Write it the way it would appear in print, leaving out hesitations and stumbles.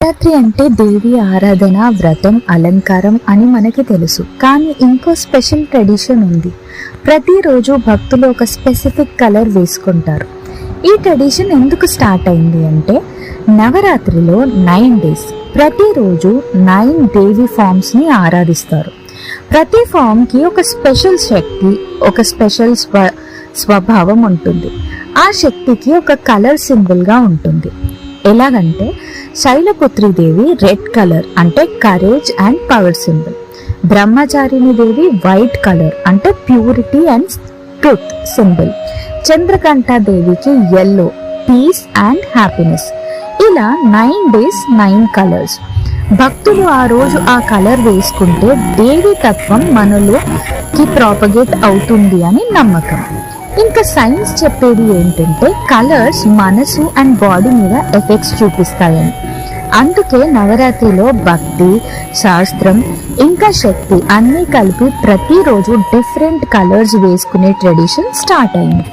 నవరాత్రి అంటే దేవి ఆరాధన, వ్రతం, అలంకారం అని మనకి తెలుసు. కానీ ఇంకో స్పెషల్ ట్రెడిషన్ ఉంది. ప్రతిరోజు భక్తులు ఒక స్పెసిఫిక్ కలర్ వేసుకుంటారు. ఈ ట్రెడిషన్ ఎందుకు స్టార్ట్ అయింది అంటే నవరాత్రిలో 9 డేస్ ప్రతిరోజు 9 దేవి ఫామ్స్ని ఆరాధిస్తారు. ప్రతి ఫామ్కి ఒక స్పెషల్ శక్తి, ఒక స్పెషల్ స్వభావం ఉంటుంది. ఆ శక్తికి ఒక కలర్ సింబల్గా ఉంటుంది. ఎలాగంటే శైలపుత్రి దేవి రెడ్ కలర్ అంటే courage and power symbol, Brahmacharini Devi white colour అంటే ప్యూరిటీ అండ్ ట్రూత్ సింబల్, చంద్రకంఠ దేవికి ఎల్లో పీస్ అండ్ హ్యాపీనెస్. ఇలా 9 డేస్ 9 కలర్స్. భక్తులు ఆ రోజు ఆ కలర్ వేసుకుంటే దేవి తత్వం మనలోకి ప్రాపగేట్ అవుతుంది అని నమ్మకం. ఇంకా సైన్స్ చెప్పేది ఏంటంటే కలర్స్ మనసు అండ్ బాడీ మీద ఎఫెక్ట్స్ చూపిస్తాయని. అందుకే నవరాత్రిలో భక్తి, శాస్త్రం ఇంకా శక్తి అన్నీ కలిపి ప్రతిరోజు డిఫరెంట్ కలర్స్ వేసుకునే ట్రెడిషన్ స్టార్ట్ అయింది.